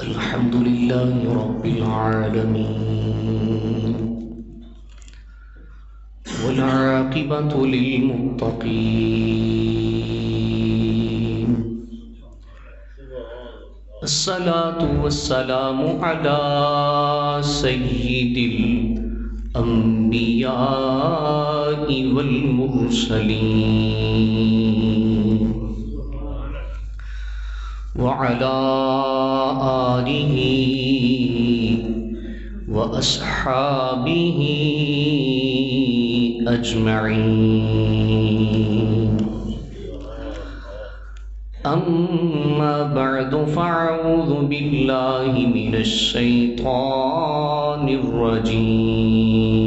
الحمد لله رب العالمين والعاقبة للمتقين الصلاة والسلام على سيد الأنبياء والمرسلين وعلى آله وأصحابه أجمعين أما بعد فأعوذ بالله من الشيطان الرجيم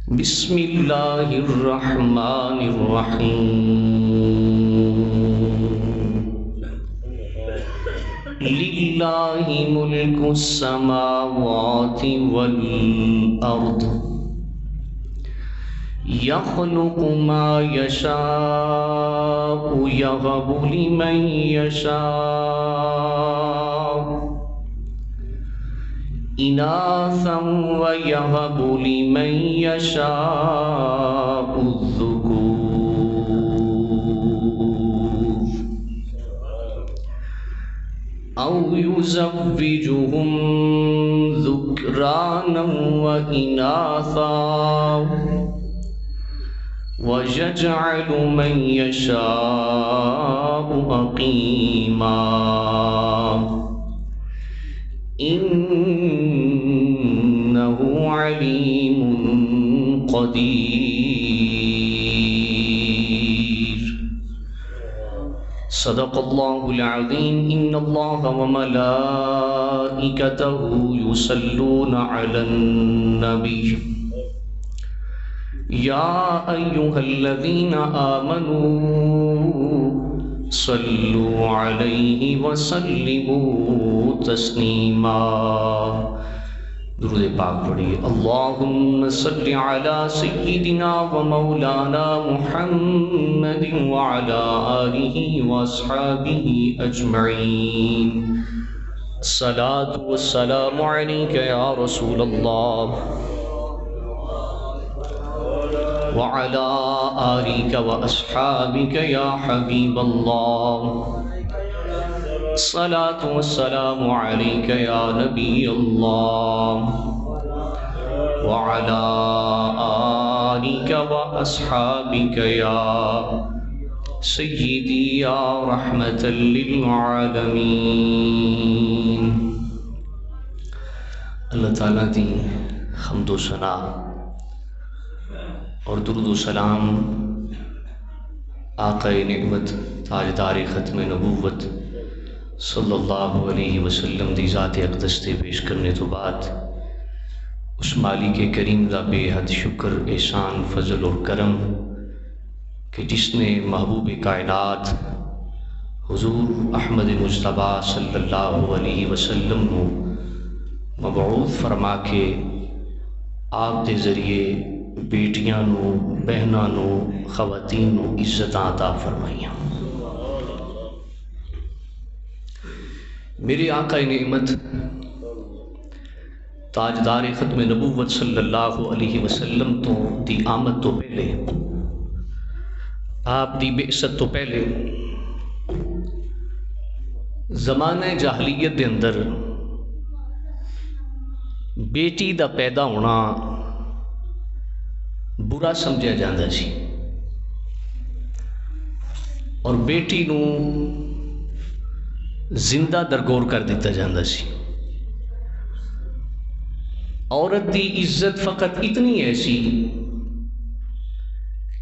بسم الله الرحمن الرحيم لله ملك السماوات والأرض يخلق ما يشاء يهب لمن يشاء إناثا ويهب لمن يشاء الذكور أو يزوجهم ذكرانا وإناثا ويجعل من يشاء عقيما إنه عليم قدير صدق الله العظيم إن الله وملائكته يصلون على النبي يا أيها الذين آمنوا صلوا عليه وسلموا تسليما درود پاک پڑھیے اللہم صل علی سیدنا و مولانا محمد وعلی آلہ واصحابہ اجمعین الصلاة والسلام علیک یا رسول اللہ وعلى آلك وأصحابك يا حبيب الله الصلاة والسلام عليك يا نبي الله وعلى آلك وأصحابك يا سيدي يا رحمة للعالمين اللہ تعالیٰ دی حمد و ثنا اور درود و سلام آقا نعمت تاجدار ختم نبوت صلی اللہ علیہ وسلم دی ذات اقدس تے پیش کرنے تو بعد اس مالک کریم دا بے حد شکر احسان فضل اور کرم کہ جس نے محبوب کائنات حضور احمد مجتبیٰ صلی اللہ علیہ وسلم نو مبعوث فرما کے آپ دے ذریعے بیٹیاں نو بہناں نو خواتین نو عزت عطا فرمائیاں۔ میرے آقا نعمت تاجدار ختم نبوت صلی اللہ علیہ وسلم تو دی آمد تو پہلے آپ دی بعثت تو پہلے زمانہ جاہلیت دے اندر بیٹی دا پیدا ہونا برا سمجھا جاندہ سی اور بیٹی نو زندہ درگور کر دیتا جاندہ سی۔ عورت دی عزت فقط اتنی ایسی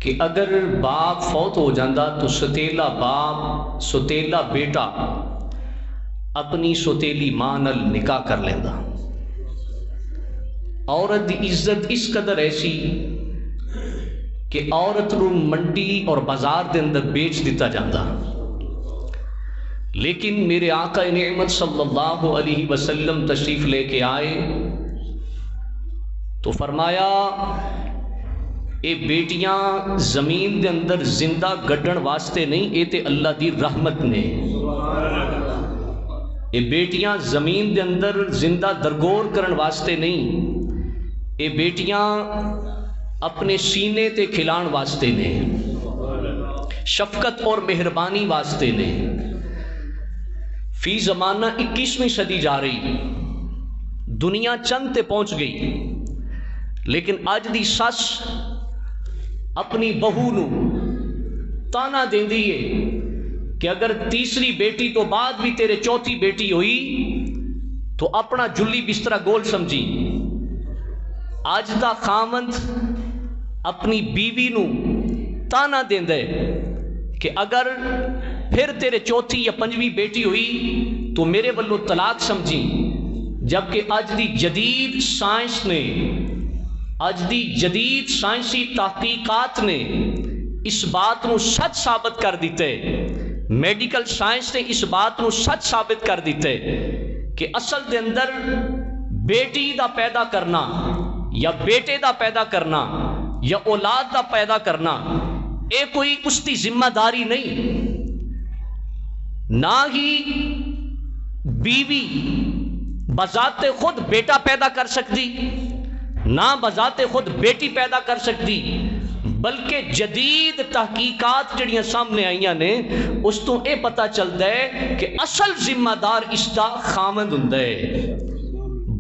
کہ اگر باپ فوت ہو جاندہ تو ستیلا باپ ستیلا بیٹا اپنی ستیلی ماں نال نکاح کر لیندہ۔ عورت دی عزت اس قدر ایسی کہ عورت نو منڈی اور بازار دے اندر بیچ دیتا جاندہ، لیکن میرے آقا نعمت صلی اللہ علیہ وسلم تشریف لے کے آئے تو فرمایا اے بیٹیاں زمین دے اندر زندہ گڈن واسطے نہیں، اے تے اللہ دی رحمت نے۔ اے بیٹیاں زمین دے اندر زندہ درگور کرن واسطے نہیں، اے بیٹیاں اپنے سینے تے کھلان واسطے نے، شفقت اور مہربانی واسطے نے۔ فی زمانہ 21ویں صدی جا رہی، دنیا چند تے پہنچ گئی، لیکن اج دی سس اپنی بہو نو تانا دیندی ہے کہ اگر تیسری بیٹی تو بعد بھی تیرے چوتھی بیٹی ہوئی تو اپنا جلی بسترا گول سمجھی۔ اج دا خاوند اپنی بیوی نو تانا دیندا ہے کہ اگر پھر تیرے چوتھی یا پنجویں بیٹی ہوئی تو میرے ولو طلاق سمجھی، جبکہ اج دی جدید سائنس نے، اج دی جدید سائنسی تحقیقات نے اس بات نو سچ ثابت کر دیتے، میڈیکل سائنس نے اس بات نو سچ ثابت کر دیتے کہ اصل دے اندر بیٹی دا پیدا کرنا یا بیٹے دا پیدا کرنا یا اولاد دا پیدا کرنا اے کوئی اس دی ذمہ داری نہیں، نہ ہی بیوی بذات خود بیٹا پیدا کر سکتی، نہ بذات خود بیٹی پیدا کر سکتی، بلکہ جدید تحقیقات جڑیاں سامنے آئیاں نے اس تو اے پتہ چلتا ہے کہ اصل ذمہ دار اس دا خامند ہوندا ہے،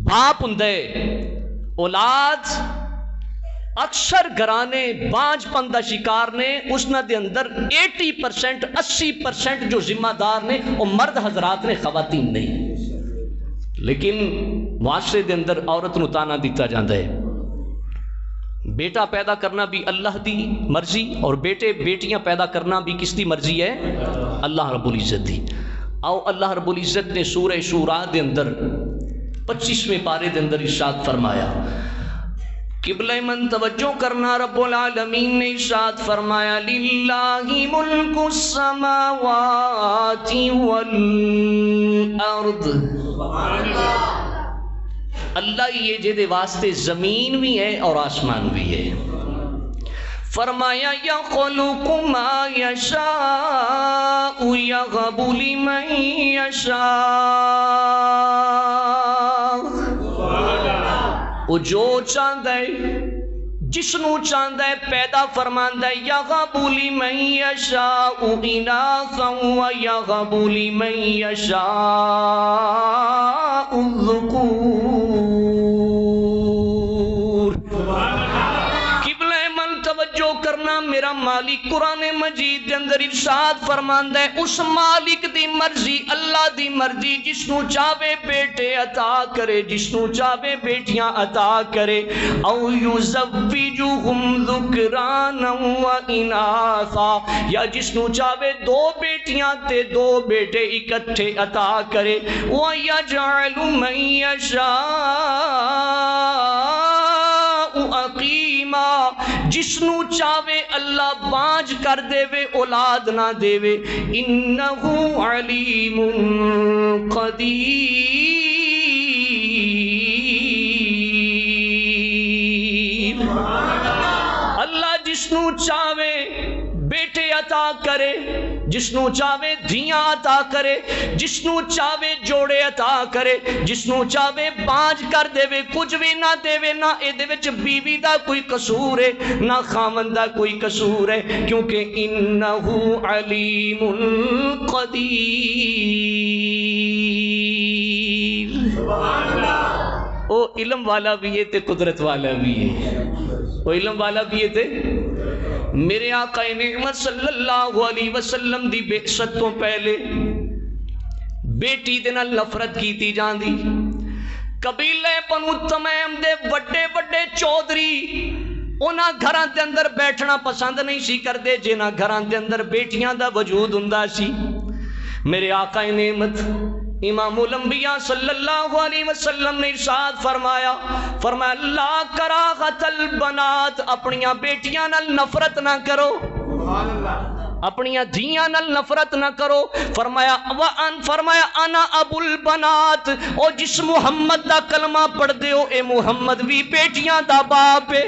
باپ ہوندا ہے۔ اولاد اکثر گھرانے بانج پن دا شکار نے، اس نہ دے اندر 80% 80% جو ذمہ دار نے وہ مرد حضرات نے، خواتین نہیں۔ لیکن معاشرے دے اندر عورت نو تانا دیتا جاندہ ہے۔ بیٹا پیدا کرنا بھی اللہ دی مرضی اور بیٹے بیٹیاں پیدا کرنا بھی کس دی مرضی ہے؟ اللہ رب العزت دی۔ آؤ اللہ رب العزت نے سورہ شورا دے اندر 25ویں پارے دے اندر ارشاد فرمایا، قبلہ من توجہ کرنا، رب العالمین نے ارشاد فرمایا للہ ملک السماوات والارض، اللہ یہ جدے واسطے زمین بھی ہے اور آسمان بھی ہے۔ فرمایا یخلق ما یشاء یہب لمن یشاء، وہ جو چاہتا ہے جس نو چاہتا ہے پیدا فرماندا ہے، یغب لمن یشاء اناثا و یغب لمن یشاء الذکور۔ قبلہ من توجہ کرنا، میرا مالک قرآن مجید کے اندر ارشاد فرماندا ہے اس مالک دی مرضی، اللہ دی مرضی، جس نو چاہے بیٹے عطا کرے، جس نو چاہے بیٹیاں عطا کرے، او یزوجہم ذکرانا و اناثا، یا جس نو چاہے دو بیٹیاں تے دو بیٹے اکٹھے عطا کرے، وَيَجْعَلُ مَن يَشَاءُ عَقِيمًا، جس نو چاہے اللہ بانج کر دے وے، اولاد نہ دے وے، انہو علیم قدیر، اللہ جس نو چاہے بیٹے عطا کرے، جس نو چاہے دھیاں عطا کرے، جس نو چاہے جوڑے عطا کرے، جس نو چاہے بانج کر دے وے، کچھ بھی نہ دے وے، نہ اے دے وچ بیوی دا کوئی قصور ہے نہ خامن دا کوئی قصور ہے، کیونکہ انہو علیم قدیر۔ او علم والا بھی ہے تے قدرت والا بھی ہے، او علم والا بھی ہے تے میرے آقا نعمت صلی اللہ علیہ وسلم دی بعثت تو پہلے بیٹی دے نال نفرت کیتی جاندی، قبیلے بنو تمیم دے وڈے وڈے چودھری انہاں گھراں دے اندر بیٹھنا پسند نہیں سی کردے جنہاں گھراں دے اندر بیٹیاں دا وجود ہوندا سی۔ میرے آقا نعمت امام الانبیاء صلی اللہ علیہ وسلم نے ارشاد فرمایا لا کراہت البنات، اپنیاں بیٹیاں نال نفرت نہ کرو، اپنیاں دھیاں نال نفرت نہ کرو۔ فرمایا انا ابو البنات، او جس محمد دا کلمہ پڑھ دے ہو اے محمد بھی بیٹیاں دا باپ ہے،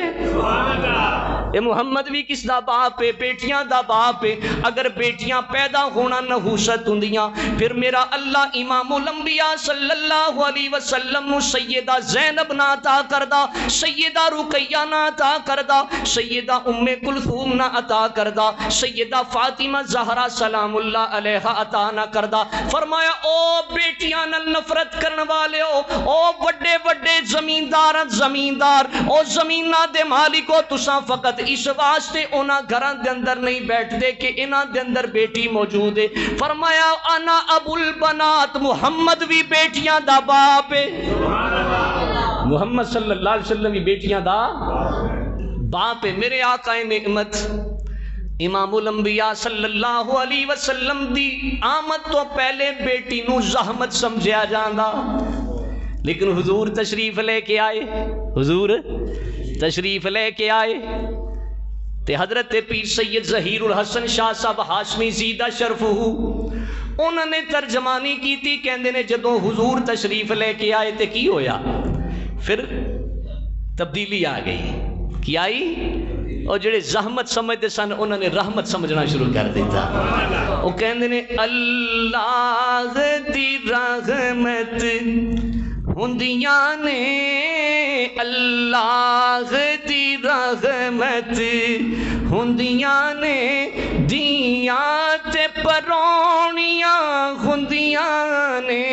اے محمد بھی کس دا باپ ہے؟ بیٹیاں دا باپ ہے۔ اگر بیٹیاں پیدا ہونا نحوست ہوندیاں پھر میرا اللہ امام الانبیاء صلی اللہ علیہ وسلم نو سیدہ زینب نہ عطا کردا، سیدہ رقیہ نہ عطا کردا، سیدہ ام کلثوم نہ عطا کردا، سیدہ فاطمہ زہرا سلام اللہ علیہا عطا نہ کردا۔ فرمایا او بیٹیاں نال نفرت کرن والے او وڈے وڈے زمیندار او زمیناں دے مالکو، تساں فقط اس واسطے انہاں گھراں دے اندر نہیں بیٹھ دے کہ انہاں دے اندر بیٹی موجود ہے۔ فرمایا انا ابو البنات، محمد بھی بیٹیاں دا باپ ہے، محمد صلی اللہ علیہ وسلم بھی بیٹیاں دا باپ ہے۔ میرے آقا نعمت امام الانبیاء صلی اللہ علیہ وسلم دی آمد تو پہلے بیٹی نو زحمت سمجھیا جاندا، لیکن حضور تشریف لے کے آئے، حضور تشریف لے کے آئے تے حضرت پیر سید ظہیر الحسن شاہ صاحب ہاشمی زیدہ شرفہ انہوں نے ترجمانی کی تھی، کہندے نے جدوں حضور تشریف لے کے آئے تے کی ہویا؟ پھر تبدیلی آ گئی، کی آئی؟ اور جڑے زحمت سمجھتے سن انہوں نے رحمت سمجھنا شروع کر دیتا۔ وہ کہندے نے اللہ دی رحمت ہوندیاں نے، اللہ دی رحمت ہوندیاں نے، دیاں تے پرونیاں ہوندیاں نے،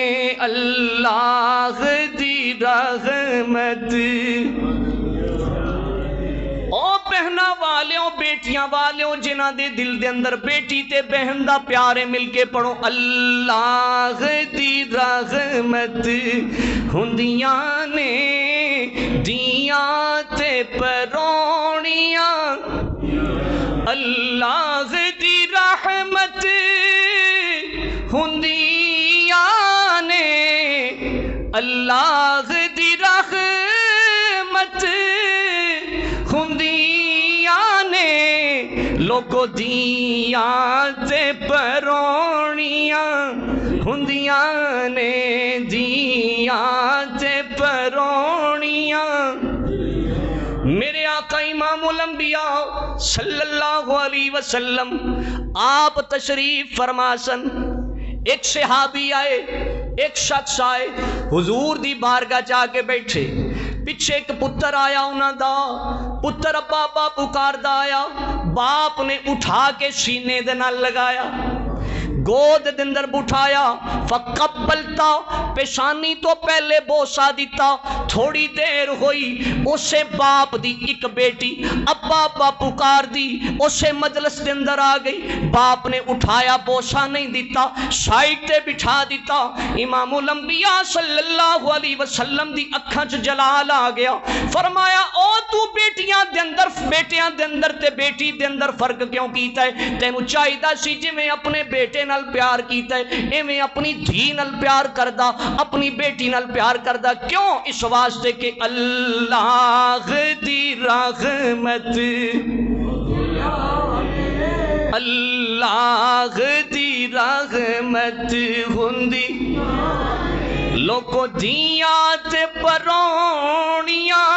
اللہ دی رحمت۔ او بہنا والیوں بیٹیاں والیوں جنہ دے دل دے اندر بیٹی تے بہن دا پیارے مل کے پڑھو، اللہ دی رحمت ہوندیاں نے، دیاں تے پرونیاں، اللہ دی رحمت ہوندیاں نے، اللہ دی رحمت ہوندیاں نے، لوگو دیاں تے پرونیاں ہوندیاں نے، دیاں تے پرونیاں۔ میرے آقا امام الانبیاء صلی اللہ علیہ وسلم آپ تشریف فرماسن، ایک صحابی آئے، ایک شخص آئے، حضور دی بارگاہ جا کے بیٹھے، پیچھے ایک پتر آیا انہاں دا، پتر ابا پکار دا آیا، باپ نے اٹھا کے سینے دے نال لگایا، گود دے اندر بٹھایا، فقبلتا، پیشانی تو پہلے بوسا دیتا، تھوڑی دیر ہوئی اسے باپ دی ایک بیٹی ابا پکار دی، اسے مجلس دے اندر آ گئی، باپ نے اٹھایا بوسا نہیں دیتا، سائیڈ تے بٹھا دیتا۔ امام الانبیاء صلی اللہ علیہ وسلم دی اکھاں چ جلال آ گیا، فرمایا او تو بیٹیاں دے اندر تے بیٹی دے اندر فرق کیوں کیتا ہے؟ تینوں چاہیدا سی جویں اپنے بیٹے نال پیار کیتا ہے ایویں اپنی دھی نال پیار کردا، اپنی بیٹی نال پیار کردا، کیوں؟ اس واسطے کہ اللہ دی رحمت، اللہ دی رحمت ہوندی، لوگو دیاں تے پرونیاں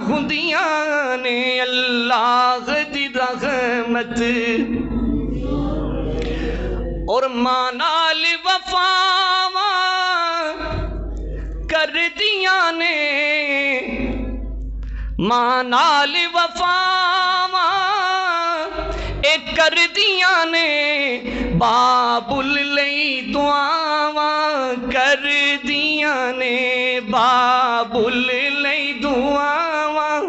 ہوندیاں نے، اللہ دی رحمت۔ اور ماں نال وفاواں کر دیاں نے، ماں نال وفاواں اے کر دیاں نے، بابل لئی دعاواں کر دیاں نے، بابل لئی دعاواں،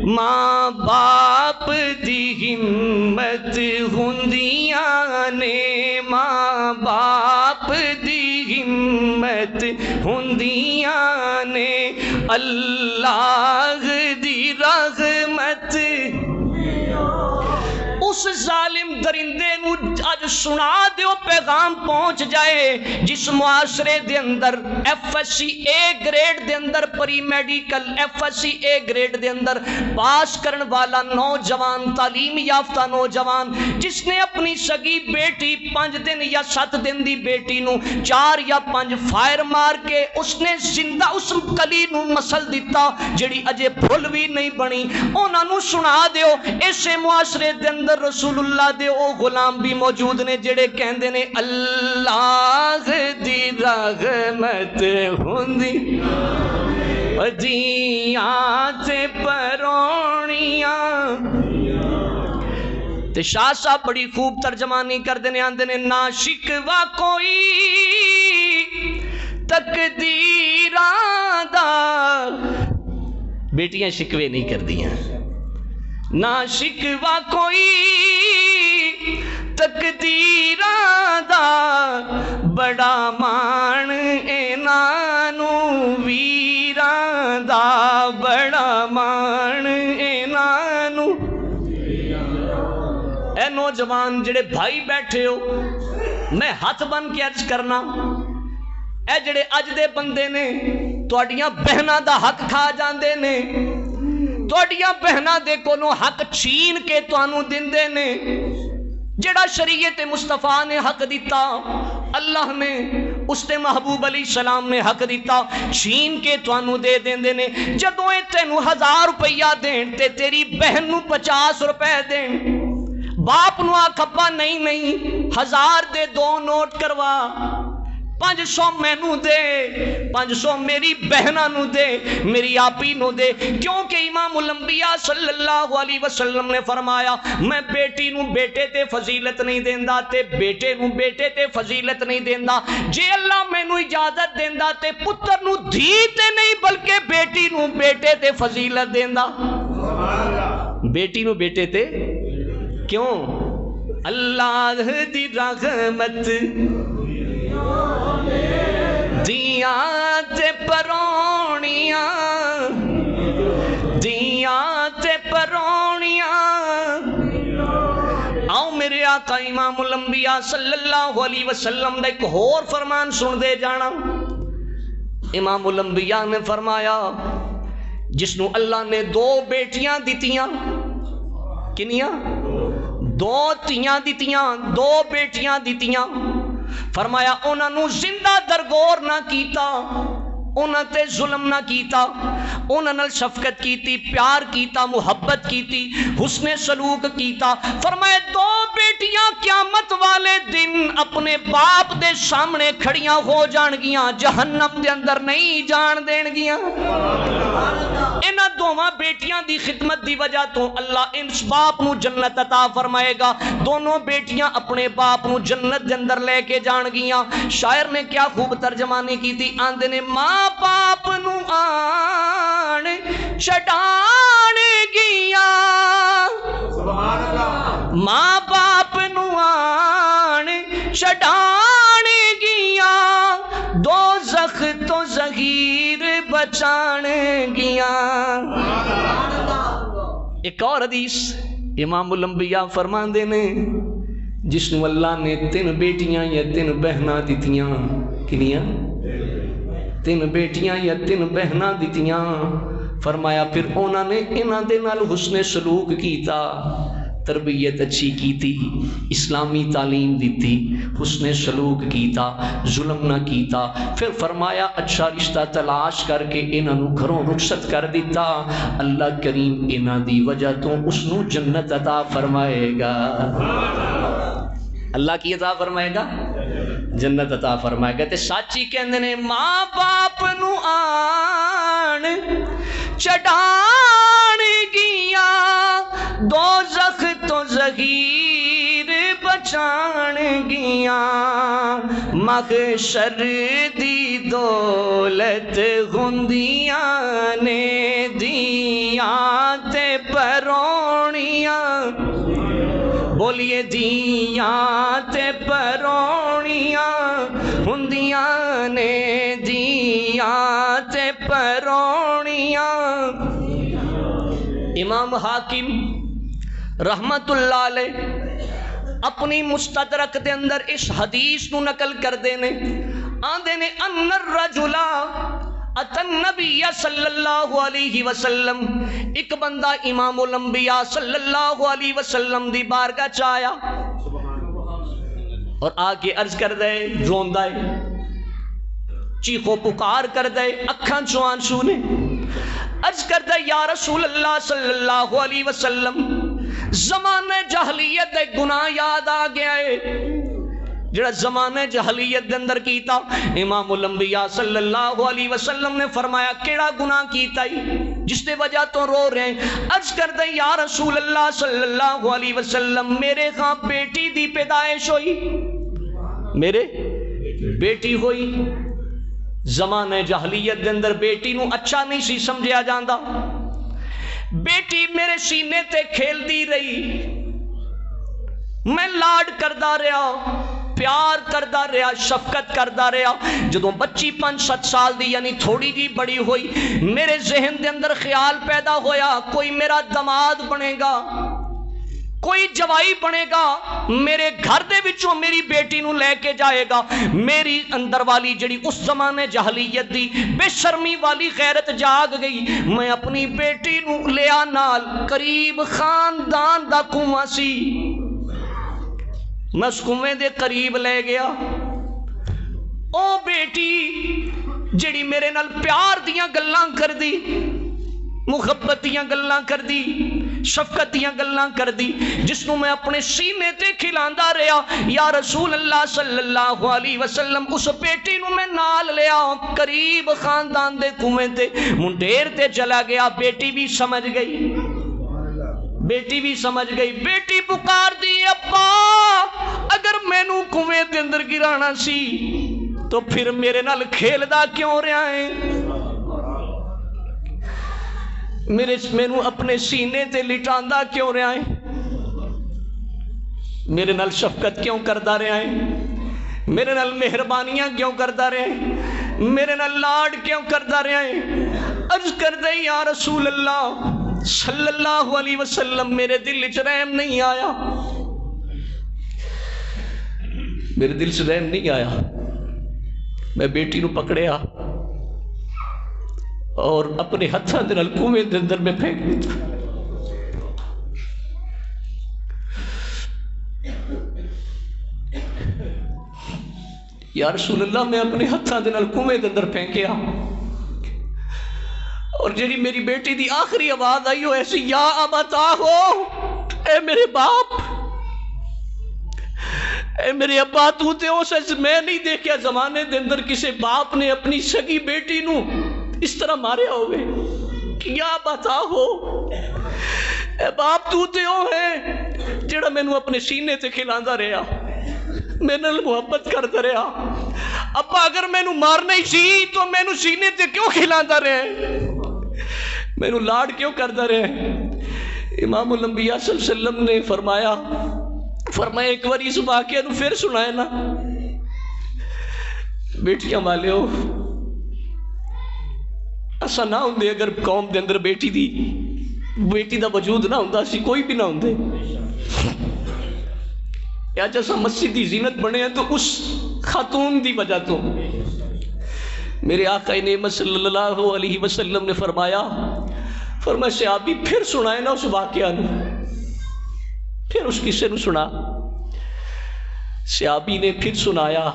ماں باپ دی ہمت ہوندیاں نے، ماں باپ دی ہمت ہوندیاں نے، اللہ دی رحمت۔ اس ظالم درندے نو اج سنا دیو پیغام پہنچ جائے جس معاشرے دے اندر F S C A grade دے اندر pre medical F S C A grade دے اندر پاس کرن والا نوجوان تعلیم یافتہ نوجوان جس نے اپنی سگی بیٹی 5 دن یا 7 دن دی بیٹی نو 4 یا 5 فائر مار کے اس نے زندہ اس کلی نو مسل دیتا جڑی اجے پھل بھی نہیں بنی انہاں نو سنا دیو اسے معاشرے دے اندر رسول اللہ دے او غلام بھی موجود نے جڑے کہندے نے اللہ دی رحمت ہوندی دیاں تے پرونیاں تے شاہ صاحب بڑی خوب ترجمانی کر دینے آندے نے نا شکوا کوئی تقدیراں دا بیٹیاں شکوے نہیں کر دیاں نا شکوا کوئی تقدیراں دا بڑا مان اینانو ویراں دا بڑا مان اینانو اے نوجوان جڑے بھائی بیٹھے ہو میں ہاتھ بن کے عرض کرنا اے جڑے اج دے بندے نے تواڈیاں بہناں دا حق کھا جاندے نے تواڈیاں بہناں دے کولوں حق چھین کے تانوں دیندے نے جڑا شریعت مصطفیٰ نے حق دیتا اللہ نے اس تے محبوب علیہ السلام نے حق دیتا چھین کے توانو دے دیندے نے جدوں اے تینو 1000 روپیہ دین تے تیری بہن نو 50 روپے دین باپ نو آکھبا نہیں 1000 دے 2 نوٹ کروا 500 مینو دے 500 میری بہنہ نو دے میری آپی نو دے کیونکہ امام الانبیاء صلی اللہ علیہ وسلم نے فرمایا میں بیٹی نو بیٹے تے فضیلت نہیں دیندا تے بیٹے نو بیٹے تے فضیلت نہیں دیندا جے اللہ میں نو اجازت دیندا تے پتر نو دھی تے نہیں بلکہ بیٹی نو بیٹے تے فضیلت دیندا بیٹی نو بیٹے تے کیوں اللہ دی رحمت دیاں تے پرونیاں دیاں تے پرونیاں آؤ میرے آقا امام الانبیاء صلی اللہ علیہ وسلم دا ایک اور فرمان سن دے جانا امام الانبیاء نے فرمایا جس نو اللہ نے 2 بیٹیاں دیتیاں کنیاں 2 تیاں دیتیاں 2 بیٹیاں دیتیاں فرمایا انہاں نو زندہ درگور نہ کیتا انہاں تے ظلم نہ کیتا انہاں نال شفقت کیتی پیار کیتا محبت کیتی حسن سلوک کیتا فرمایا 2 بیٹیاں قیامت والے دن اپنے باپ دے سامنے کھڑیاں ہو جان گیاں جہنم دے اندر نہیں جان دین گیاں انہاں دوواں بیٹیاں دی خدمت دی وجہ تو اللہ ان باپ نو جنت عطا فرمائے گا دونوں بیٹیاں اپنے باپ نو جنت دے اندر لے کے جان گیاں شاعر نے کیا خوب ترجمانی کی تھی آندے نے ماں باپ نو آن چھڈان گیاں ماں باپ نو آن چھڈان گیاں دوزخ تو زہیر بچان گیاں ایک اور حدیث امام الانبیاء فرماندے نے جس نو اللہ نے 3 بیٹیاں یا 3 بہناں دیتیاں کنیاں 3 بیٹیاں یا 3 بہناں دیتیاں فرمایا پھر انہوں نے انہاں دے نال حسن سلوک کیتا تربیت اچھی کیتی اسلامی تعلیم دیتی حسن سلوک کیتا ظلم نہ کیتا پھر فرمایا اچھا رشتہ تلاش کر کے انہاں نو گھروں رخصت کر دیتا اللہ کریم انہاں دی وجہ تو اس نو جنت عطا فرمائے گا اللہ کی عطا فرمائے گا جنت عطا فرمائے گا تے سچی کہندے نے ماں باپ نو آن چڑھان گیاں دوزخ تو زہیر بچان گیاں محشر دی دولت گندیاں نے دیاں تے پرونیاں بولیے دیاں تے پرونیاں ہندیاں نے دیاں تے پرونیاں امام حاکم رحمت اللہ علیہ اپنی مستدرک دے اندر اس حدیث نو نقل کردے نے، آندے نے ان الرجل اتى النبی صلی اللہ علیہ وسلم، ایک بندہ امام الانبیاء صلی اللہ علیہ وسلم دی بارگاہ چایا اور آگے عرض کر دے، روندا ہے، چیخو پکار کر دے، اکھاں چوں آنسو نے، عرض کر دے یا رسول اللہ صلی اللہ علیہ وسلم، زمانے جہلیت دے گناہ یاد آ گیا ہے جڑا زمانے جہلیت دے اندر کیتا۔ امام الانبیاء صلی اللہ علیہ وسلم نے فرمایا کیڑا گناہ کیتا ہی جس دے وجہ تو رو رہے ہیں؟ عرض کر دے یا رسول اللہ صلی اللہ علیہ وسلم، میرے ہاں بیٹی دی پیدائش ہوئی، میرے بیٹی ہوئی۔ زمانے جہلیت دے اندر بیٹی نو اچھا نہیں سی سمجھیا جاندا، بیٹی میرے سینے تے کھیل دی رہی، میں لاڈ کردا رہا، پیار کردا رہا، شفقت کردا رہا۔ جدوں بچی 5-7 سال دی یعنی تھوڑی جی بڑی ہوئی، میرے ذہن دے اندر خیال پیدا ہویا کوئی میرا دماد بنے گا، کوئی جوائی بنے گا، میرے گھر دے وچوں میری بیٹی نو لے کے جائے گا۔ میری اندر والی جڑی اس زمانے جہلیت دی بے شرمی والی غیرت جاگ گئی، میں اپنی بیٹی نو لیا نال، قریب خاندان دا کنواں سی، میں اس کنویں دے قریب لے گیا۔ او بیٹی جڑی میرے نال پیار دیاں گلاں کر دی، محبت دیاں گلاں کر دی، شفقت دیاں گلاں کر دی، جس نو میں اپنے سینے تے کھلاندا رہا، یا رسول اللہ صلی اللہ علیہ وسلم، اس بیٹی نو میں نال لیا قریب خاندان دے کنویں تے منڈیر تے چلا گیا۔ بیٹی بھی سمجھ گئی، بیٹی بھی سمجھ گئی، بیٹی پکار دی ابا اگر میں نو کنویں دے اندر گرانا سی تو پھر میرے نال کھیلدا کیوں رہا ہے، میں نو اپنے سینے تے لٹاندا کیوں رہا ہے، میرے نال شفقت کیوں کردا رہا ہے، میرے نال مہربانیاں کیوں کردا رہا ہے، میرے نال لاڈ کیوں کردا رہا ہے۔ عرض کر دے یا رسول اللہ صلی اللہ علیہ وسلم، میرے دل وچ رحم نہیں آیا، میرے دل سے رحم نہیں آیا، میں بیٹی نو پکڑیا اور اپنے ہتھاں دے نال کنویں دے اندر میں پھینک دتا۔ یا رسول اللہ، میں اپنے ہتھاں دے نال کنویں دے اندر پھینکیا اور جڑی میری بیٹی دی آخری آواز آئی ہو ایسی، یا ابتا ہو، اے میرے باپ، اے میرے ابا، تو تے اس میں نہیں دیکھیا زمانے دے اندر کسے باپ نے اپنی سگی بیٹی نو اس طرح ماریا ہوئے، کیا بتا ہو، اے باپ تو تے ہو ہے جڑا میں نو اپنے سینے تے کھلاندا رہا، میں نال محبت کردا رہا، ابا اگر میں نو مارنا ہی سی تو میں نو سینے تے کیوں کھلاندا رہا، میں نو لاڈ کیوں کردا رہا۔ امام الانبیاء صلی اللہ علیہ وسلم نے فرمایا ایک بار اس واقعہ نو پھر سنائے نا۔ بیٹیاں والے ہو، ایسا نہ ہوندے اگر قوم دے اندر بیٹی دا وجود نہ ہوندا سی کوئی بھی نہ ہوندے، یا جیسا مسجد دی زینت بنے ہیں تو اس خاتون دی وجہ تو۔ میرے آقا نعمت صلی اللہ علیہ وسلم نے فرمایا صحابی پھر سنائے نا اس واقعہ نو، پھر اس قصے نو سنا۔ صحابی نے پھر سنایا،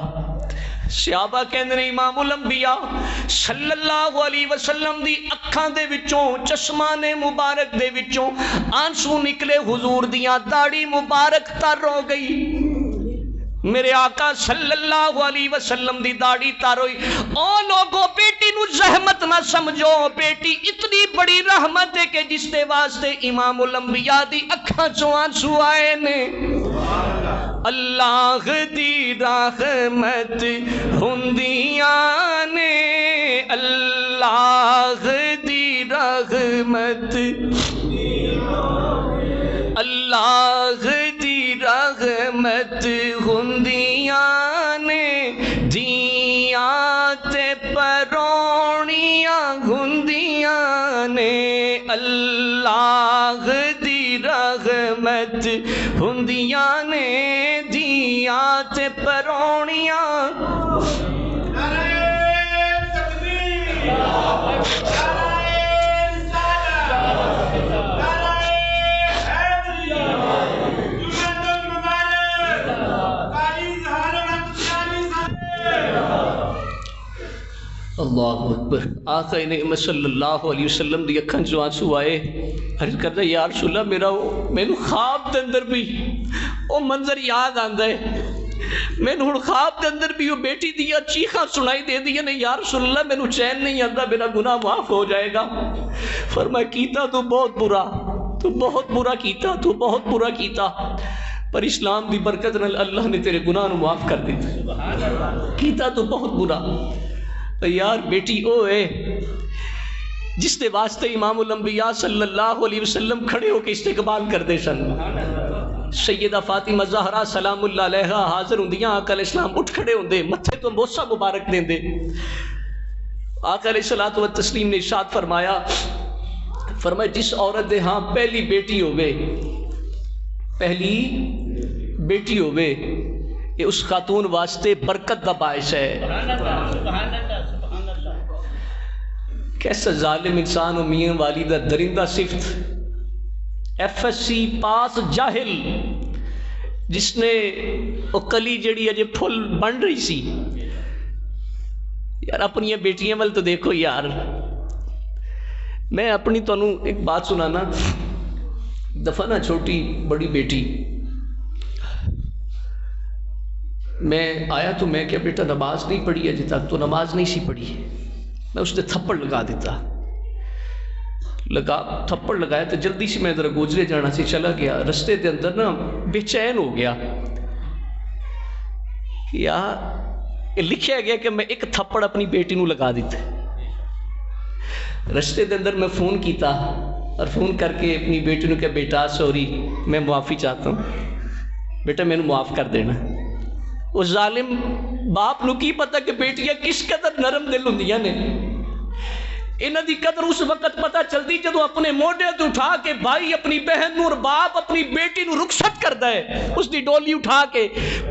صحابہ کہندے نے امام الانبیاء صلی اللہ علیہ وسلم دی اکھاں دے وچوں، چشمانے مبارک دے وچوں آنسو نکلے، حضور دیاں داڑھی مبارک تر ہو گئی۔ میرے آقا صلی اللہ علیہ وسلم دی داڑھی تر ہوئی۔ او لوگو، بیٹی نو زحمت نہ سمجھو، بیٹی اتنی بڑی رحمت ہے کہ جس دے واسطے امام الانبیاء دی اکھاں چوں آنسو آئے نے۔ اللہ دی رحمت ہندیاں نے، اللہ دی رحمت، اللہ دی رحمت ہندیاں نے، دیاں تے پرونیاں ہندیاں نے، اللہ دی رحمت ہندیاں نے دیاں تے پرونیاں اللہ اکبر. آقا نعمت صلی اللہ علیہ وسلم دی اکھاں چوں آنسو آئے. عرض کردا یا رسول اللہ میرا مینوں خواب دے اندر بھی او منظر یاد آندا ہے. مینوں ہن خواب دے اندر بھی وہ بیٹی دیا چیخاں سنائی دے دیا نے یا رسول اللہ مینوں چین نہیں آندا میرا گناہ معاف ہو جائے گا. فرمایا کیتا تو بہت برا، تو بہت برا کیتا، تو بہت برا کیتا، پر اسلام دی برکت نال اللہ نے تیرے گناہ نو معاف کر دتا. کیتا تو بہت برا. یار بیٹی او ہے جس دے واسطے امام الانبیاء صلی اللہ علیہ وسلم کھڑے ہو کے استقبال کردے سن. سیدہ فاطمہ زہرا سلام اللہ علیہا حاضر ہوندیاں، آقا علیہ السلام اٹھ کھڑے ہوندے، متھے تو بوسہ مبارک دیندے. آقا علیہ الصلوۃ والتسلیم نے ارشاد فرمایا جس عورت دے ہاں پہلی بیٹی ہوئے، پہلی بیٹی ہوئے، یہ اس خاتون واسطے برکت دا باعث ہے. کیسا ظالم انسان و میاں والی دا درندہ صفت، ایف ایس سی پاس جاہل، جس نے وہ کلی جڑی اجے پھل بن رہی سی. یار اپنی بیٹیاں وال تو دیکھو یار. میں اپنی تانوں ایک بات سنانا. دفعہ نا چھوٹی بڑی بیٹی میں آیا تو میں کیا بیٹا نماز نہیں پڑھی اجے تک؟ تو نماز نہیں سی پڑھی. میں اس نے تھپڑ لگا دیتا، تھپڑ لگایا تو جلدی سے میں ذرا گوجرے جانا سے چلا گیا. رستے دے اندر نا بے چین ہو گیا. یا لکھیا گیا کہ میں ایک تھپڑ اپنی بیٹی نو لگا دیتا. رستے دے اندر میں فون کیتا اور فون کر کے اپنی بیٹی نو کہ بیٹا سوری میں معافی چاہتا ہوں، بیٹا میں نے معاف کر دینا. وہ ظالم باپ نو کی پتہ کہ بیٹیاں کس قدر نرم دل ہوندیاں نے. انہاں دی قدر اس وقت پتہ چلدی جدوں اپنے موڈے تے اٹھا کے بھائی اپنی بہن نو اور باپ اپنی بیٹی نو رخصت کردا ہے اس دی ڈولی اٹھا کے،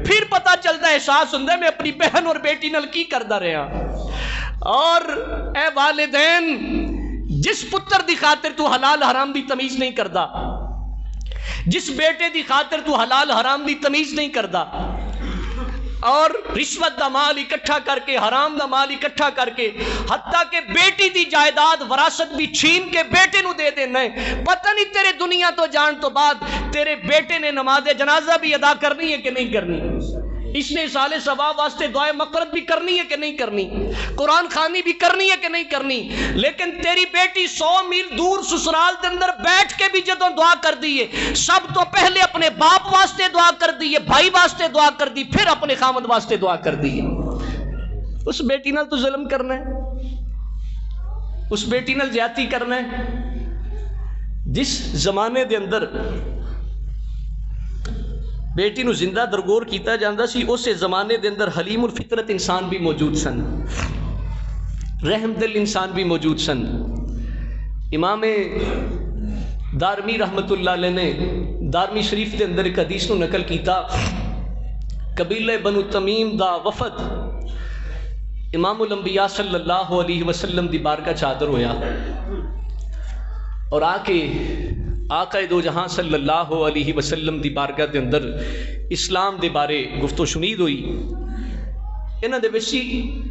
پھر پتہ چلدا ہے، احساس ہوندا ہے میں اپنی بہن اور بیٹی نال کی کردا رہا. اور اے والدین، جس پتر دی خاطر تو حلال حرام دی تمیز نہیں کردا، جس بیٹے دی خاطر تو حلال حرام دی تمیز نہیں کردا اور رشوت دا مال اکٹھا کر کے، حرام دا مال اکٹھا کر کے، حتیٰ کہ بیٹی دی جائیداد وراثت بھی چھین کے بیٹے نو دے دینا ہے، پتہ نہیں تیرے دنیا تو جان تو بعد تیرے بیٹے نے نماز جنازہ بھی ادا کرنی ہے کہ نہیں کرنی، اس نے سال ثواب واسطے دعائے مغفرت بھی کرنی ہے کہ نہیں کرنی، قرآن خوانی بھی کرنی ہے کہ نہیں کرنی. لیکن تیری بیٹی 100 میل دور سسرال دے اندر بیٹھ کے بھی جدوں دعا کر دیئے، سب تو پہلے اپنے باپ واسطے دعا کر دیئے، بھائی واسطے دعا کر دی، پھر اپنے خامد واسطے دعا کر دیئے. اس بیٹی نال تو ظلم کرنا ہے، اس بیٹی نال زیادتی کرنا ہے. جس زمانے دے اندر بیٹی نو زندہ درگور کیتا جاندہ سی، اسے زمانے دے اندر حلیم الفطرت انسان بھی موجود سن، رحم دل انسان بھی موجود سن. امام دارمی رحمت اللہ علیہ نے دارمی شریف دے اندر ایک حدیث نو نقل کیتا. قبیلہ بنو تمیم دا وفد امام الانبیاء صلی اللہ علیہ وسلم دی بارگاہ چادر ہویا اور آ کے آقا دو جہاں صلی اللہ علیہ وسلم دی بارگاہ دے اندر اسلام دے بارے گفتگو شنید ہوئی. انہاں دے وچ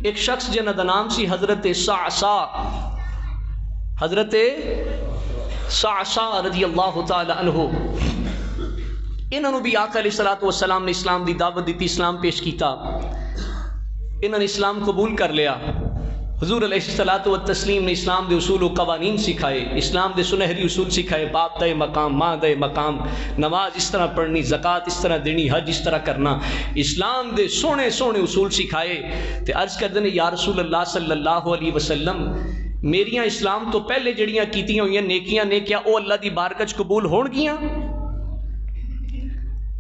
ایک شخص جنہاں دا نام سی حضرت صعصع، حضرت صعصع رضی اللہ تعالی عنہ. انہاں نو بھی آقا علیہ الصلوۃ والسلام نے اسلام دی دعوت دیتی، اسلام پیش کیتا. انہاں نے اسلام قبول کر لیا. حضور علیہ الصلوۃ والتسلیم نے اسلام دے اصول و قوانین سکھائے، اسلام دے سنہری اصول سکھائے، باپ دے مقام، ماں دے مقام، نماز اس طرح پڑھنی، زکوٰۃ اس طرح دینی، حج اس طرح کرنا، اسلام دے سونے سونے اصول سکھائے. تے عرض کر دے یا رسول اللہ صلی اللہ علیہ وسلم میریاں اسلام تو پہلے جڑیاں کیتیاں ہوئیاں نیکیاں نے کیا او اللہ دی بارگاہ وچ قبول ہون گیاں؟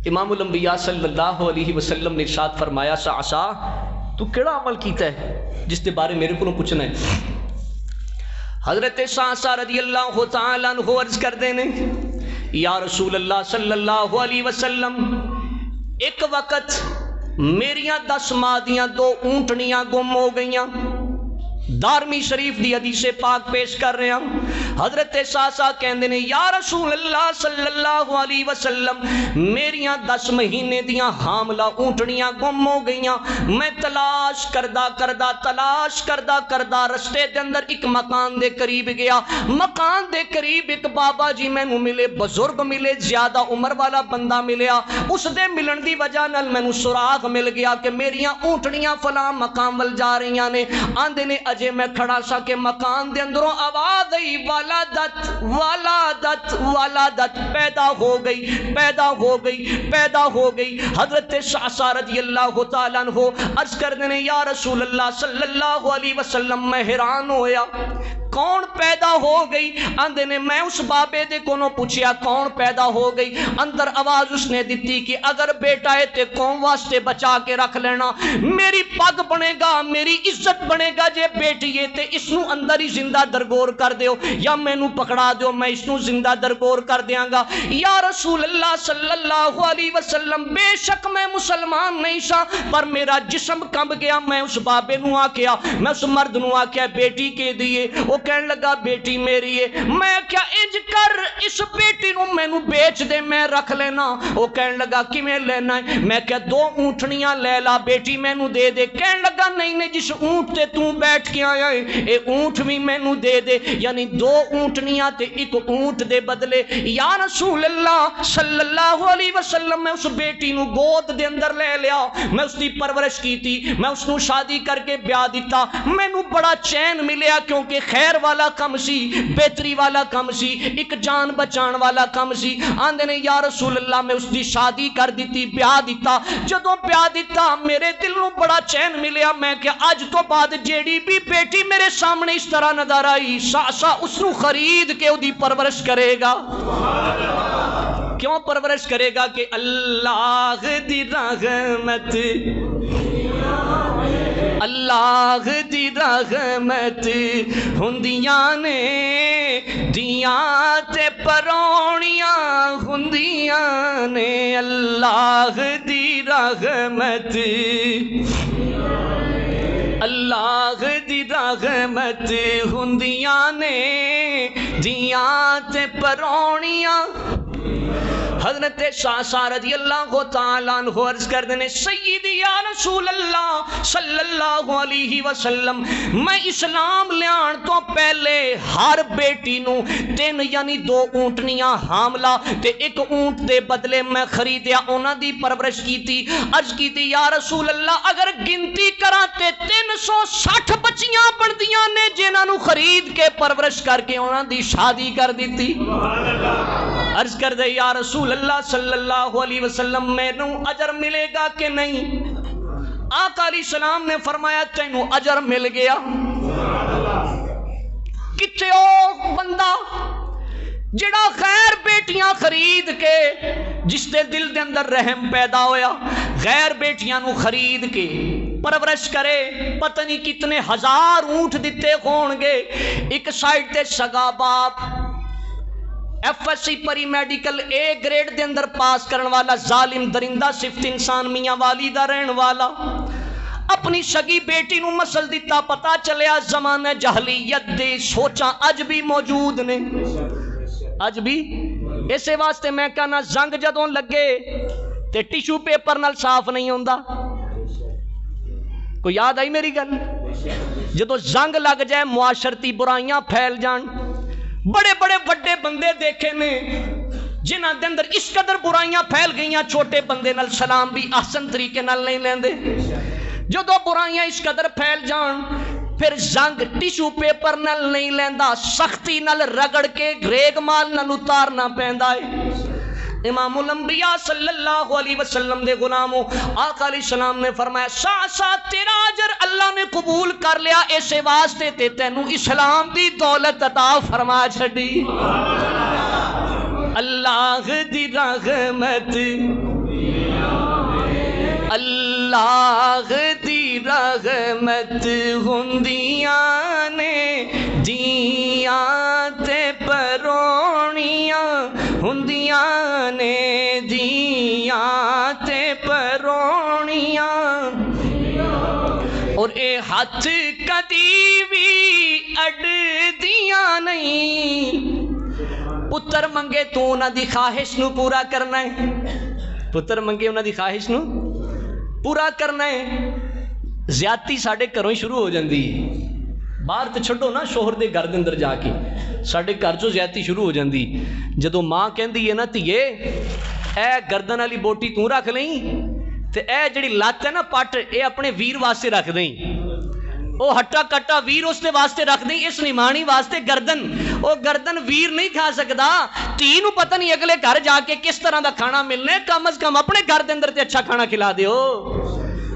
امام الانبیاء صلی اللہ علیہ وسلم نے ارشاد فرمایا صعصع تو کیڑا عمل کیتا ہے جس دے بارے میرے کو پوچھنا ہے؟ حضرت صعصع رضی اللہ تعالیٰ عنہ عرض کر دینے یا رسول اللہ صلی اللہ علیہ وسلم ایک وقت میریاں 10 مادیاں 2 اونٹنیاں گم ہو گئیاں. دارمی شریف دی حدیث پاک پیش کر رہے ہیں. حضرت ساسا کہندے نے یا رسول اللہ صلی اللہ علیہ وسلم میریاں 10 مہینے دیاں حاملہ اونٹنیاں گم ہو گئیاں. میں تلاش کردہ رستے دے اندر ایک مکان دے قریب گیا. مکان دے قریب ایک بابا جی مینوں ملے, بزرگ ملے, زیادہ عمر والا بندہ ملیا. اس دے ملن دی وجہ نال مینوں سراغ مل گیا کہ میریاں اونٹنیاں فلاں مقام ول جا رہیاں نے. آندے نے اجے میں کھڑا سا کہ مکان دے اندروں آواز آئی ولادت ولادت ولادت, پیدا ہو گئی. حضرت شعثا رضی اللہ تعالیٰ عنہ عرض کردے نے یا رسول اللہ صلی اللہ علیہ وسلم میں حیران ہویا کون پیدا ہو گئی. آندے نے میں اس بابے دے کونوں پوچھیا کون پیدا ہو گئی. اندر آواز اس نے دیتی کہ اگر بیٹا ہے تے قوم واسطے بچا کے رکھ لینا, میری پگ بنے گا, میری عزت بنے گا. جے بیٹی ہے تے اس نو اندر ہی زندہ درگور کر دیو یا میں نو پکڑا دیو, میں اس نو زندہ درگور کر دیاں گا. یا رسول اللہ صلی اللہ علیہ وسلم بے شک میں مسلمان نہیں سا پر میرا جسم کمب گیا. میں اس بابے نو آکیا, میں اس مرد نو آکیا بیٹی کے دیے. وہ کہنے لگا بیٹی میری ہے. میں کیا انج کر اس بیٹی نو میں نو بیچ دے میں رکھ لینا. وہ کہنے لگا کیویں لینا ہے. میں کیا 2 اونٹنیاں لے لا بیٹی میں نو دے دے. کہنے لگا نہیں جس اونٹ تے تو بیٹھ کے آیا ہے اے اونٹ بھی میں نو دے دے. یعنی 2 اونٹنیاں تے 1 اونٹ دے بدلے. یا رسول اللہ صلی اللہ علیہ وسلم میں اس بیٹی نو گود دے اندر لے لیا, میں اس دی پرورش کی تھی, میں اس نو شادی کر کے بیاہ دیتا. میں نو بڑا چین ملیا کیونکہ خیر والا کم سی, بہتری والا کم سی, ایک جان بچان والا کم سی. آندے نے یا رسول اللہ میں اس دی شادی کر دیتی, بیاہ دیتا. جدوں بیاہ دیتا میرے دل نو بڑا چین ملیا. میں کہ اج تو بعد جیڑی بھی بیٹی میرے سامنے اس طرح نظر آئی ساسا اس نو خرید کے دی پرورش کرے گا. کیوں پرورش کرے گا کہ اللہ دی رحمت, اللہ دی رحمت ہوندیاں نے دیاں تے پرونیاں ہوندیاں نے. اللہ دی رحمت, اللہ دی رحمت ہوندیاں نے دیاں تے پرونیاں. حضرت شعثا رضی اللہ تعالیٰ عنہ عرض کردے نے سیدی یا رسول اللہ صلی اللہ علیہ وسلم میں اسلام لیان تو پہلے ہر بیٹی نو 3 یعنی 2 اونٹنیاں حاملہ تے 1 اونٹ دے بدلے میں خریدیا, انہاں دی پرورش کیتی. عرض کیتی یا رسول اللہ اگر گنتی کراں تے 360 بچیاں بندیاں نے جنہاں نو خرید کے پرورش کر کے انہاں دی شادی کر دیتی. عرض کر دے یا رسول اللہ صلی اللہ علیہ وسلم میں نو اجر ملے گا کہ نہیں. آقا علیہ السلام نے فرمایا تینو اجر مل گیا. کتے او بندہ جڑا غیر بیٹیاں خرید کے جس دے دل دے اندر رحم پیدا ہویا, غیر بیٹیاں نو خرید کے پرورش کرے, پتہ نہیں کتنے ہزار اونٹ دیتے ہون گے. ایک سائیڈ تے سگا باپ FSC pre medical A grade دے اندر پاس کرن والا ظالم درندہ صفت انسان میاں والی دا رہن والا اپنی سگی بیٹی نو مسل دیتا. پتا چلیا زمانہ جہلیت دے سوچاں اج بھی موجود نے, اج بھی. اسے واسطے میں کہنا زنگ جدوں لگے تے ٹیشو پیپر نال صاف نہیں ہوندا. کوئی یاد آئی میری گل؟ جدوں زنگ لگ جائے معاشرتی برائیاں پھیل جان. بڑے بڑے بڑے بندے دیکھے نے جنہاں دے اندر اس قدر برائیاں پھیل گئیاں, چھوٹے بندے نال سلام بھی احسن طریقے نال نہیں لیندے. جدوں برائیاں اس قدر پھیل جان پھر زنگ ٹیشو پیپر نال نہیں لیندا, سختی نال رگڑ کے ریگ مال نال اتارنا پیندا ہے. امام الانبیاء صلی اللہ علیہ وسلم دے غلاموں آقا علیہ السلام نے فرمایا شعثا تیرا اجر اللہ نے قبول کر لیا, اسے واسطے تے تینوں اسلام دی دولت عطا فرما چھڈی. اللہ دی رحمت, اللہ دی رحمت ہوندیاں نے دیاں تے پرونیاں ਹੁੰਦੀਆਂ ਨੇ ਦੀਆਂ ਤੇ ਪਰੋਣੀਆਂ ਔਰ ਇਹ ਹੱਥ ਕਦੀ ਵੀ ਅੜਦੀਆਂ ਨਹੀਂ ਪੁੱਤਰ ਮੰਗੇ ਤੂੰ ਉਹਨਾਂ ਦੀ ਖਾਹਿਸ਼ ਨੂੰ ਪੂਰਾ ਕਰਨਾ ਹੈ ਪੁੱਤਰ ਮੰਗੇ ਉਹਨਾਂ ਦੀ ਖਾਹਿਸ਼ ਨੂੰ ਪੂਰਾ ਕਰਨਾ ਹੈ ਜ਼ਿਆਦਤੀ ਸਾਡੇ ਘਰੋਂ ਹੀ ਸ਼ੁਰੂ ਹੋ ਜਾਂਦੀ ਹੈ ਬਾਹਰ ਤੇ ਛੱਡੋ ਨਾ ਸ਼ੋਹਰ ਦੇ ਘਰ ਦੇ ਅੰਦਰ ਜਾ ਕੇ ਸਾਡੇ ਘਰ ਚੋਂ ਜ਼ਿਆਦਤੀ ਸ਼ੁਰੂ ਹੋ ਜਾਂਦੀ ਜਦੋਂ ਮਾਂ ਕਹਿੰਦੀ ਹੈ ਨਾ ਧੀਏ ਇਹ ਗਰਦਨ ਵਾਲੀ ਬੋਟੀ ਤੂੰ ਰੱਖ ਲਈ ਤੇ ਇਹ ਜਿਹੜੀ ਲੱਤ ਹੈ ਨਾ ਪੱਟ ਇਹ ਆਪਣੇ ਵੀਰ ਵਾਸਤੇ ਰੱਖ ਦੇਈ ਉਹ ਹੱਟਾ ਕੱਟਾ ਵੀਰ ਉਸਦੇ ਵਾਸਤੇ ਰੱਖ ਦੇਈ ਇਸ ਨਿਮਾਣੀ ਵਾਸਤੇ ਗਰਦਨ ਉਹ ਗਰਦਨ ਵੀਰ ਨਹੀਂ ਖਾ ਸਕਦਾ ਧੀ ਨੂੰ ਪਤਾ ਨਹੀਂ ਅਗਲੇ ਘਰ ਜਾ ਕੇ ਕਿਸ ਤਰ੍ਹਾਂ ਦਾ ਖਾਣਾ ਮਿਲਣਾ ਕਮ ਅਜ਼ ਕਮ ਆਪਣੇ ਘਰ ਦੇ ਅੰਦਰ ਤੇ ਅੱਛਾ ਖਾਣਾ ਖਿਲਾ ਦਿਓ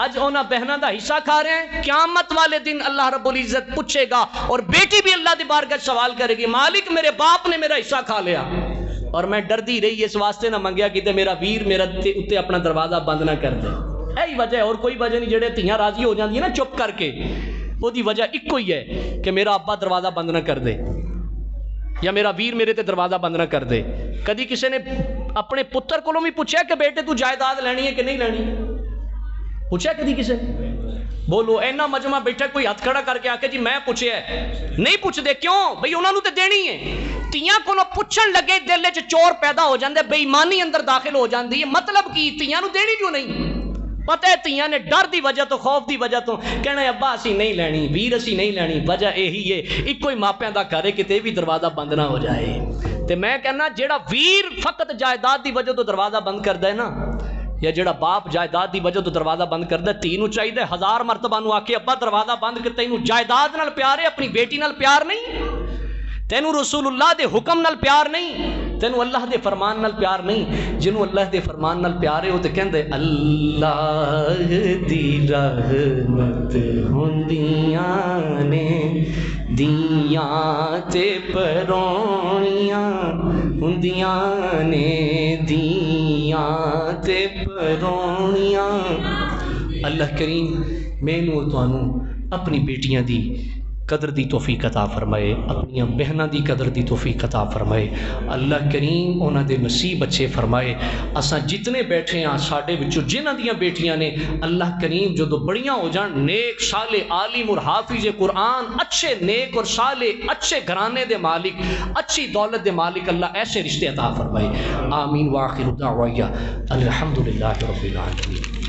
آج اونا بہنہ دا حصہ کھا رہے ہیں. قیامت والے دن اللہ رب العزت پوچھے گا اور بیٹی بھی اللہ دی بارگاہ سوال کرے گی مالک میرے باپ نے میرا حصہ کھا لیا اور میں ڈردی رہی اس واسطے نہ منگیا کہ میرا ویر میرا اتنے اپنا دروازہ بند نہ کر دے. یہی وجہ ہے اور کوئی وجہ نہیں. جڑے تیاں راضی ہو جاندی ہیں نا چپ کر کے وہ دی وجہ ایک ہی ہے کہ میرا ابا دروازہ بند نہ کر دے یا میرا ویر میرے تے دروازہ بند نہ کر دے. کدی کسی نے اپنے پتر کو بھی پوچھا کہ بیٹے تو جائیداد لینی ہے کہ نہیں لینی؟ پوچھا کدی کسی نے؟ بولو اینا مجمع بیٹھا کوئی ہاتھ کھڑا کر کے آ کے جی میں پوچھیا ہے. نہیں پوچھ دے. کیوں بھئی انہوں نے تے دینی ہے. تیاں کو پوچھن لگے دل وچ چور پیدا ہو جاندے بے ایمانی اندر داخل ہو جاندی ہے. مطلب کی تیاں نو دینی کیوں نہیں؟ پتہ ہے تیاں نے ڈر دی وجہ تو خوف دی وجہ تو کہنا ہے ابا اسی نہیں لینی ویر اسی نہیں لینی. وجہ یہی ہے ایک کوئی ماپیاں دا گھر ہے کتے بھی دروازہ بند نہ ہو جائے. تے میں کہنا جیڑا ویر فقط جائیداد دی وجہ تو دروازہ بند کردا ہے نا یا جڑا باپ جائیداد دی وجہ تو دروازہ بند کردا ہے تینوں چاہیے 1000 مرتبہ نو آکھے ابا دروازہ بند کر. تینوں جائیداد نال پیار ہے اپنی بیٹی نال پیار نہیں. تینوں رسول اللہ دے حکم نال پیار نہیں. تینوں اللہ دے فرمان نال پیار نہیں. جنوں اللہ دے فرمان نال پیار ہے وہ تے کہندے اللہ دی رحمت ہوندیاں نے دیاں تے پرونیاں ہوندیاں نے دیاں تے پرونیاں. اللہ کریم مینوں تانوں اپنی بیٹیاں دی قدر دی توفیق عطا فرمائے, اپنی بہناں دی قدر دی توفیق عطا فرمائے. اللہ کریم انہاں دے نصیب اچھے فرمائے. اساں جتنے بیٹھے ہیں ساڈے وچوں جنہاں دیاں بیٹیاں نے اللہ کریم جدوں بڑیاں ہو جان نیک صالح عالم اور حافظ قرآن اچھے نیک اور صالح اچھے گھرانے دے مالک اچھی دولت دے مالک اللہ ایسے رشتے عطا فرمائے. آمین. وآخر دعوایا الحمدللہ رب العالمین.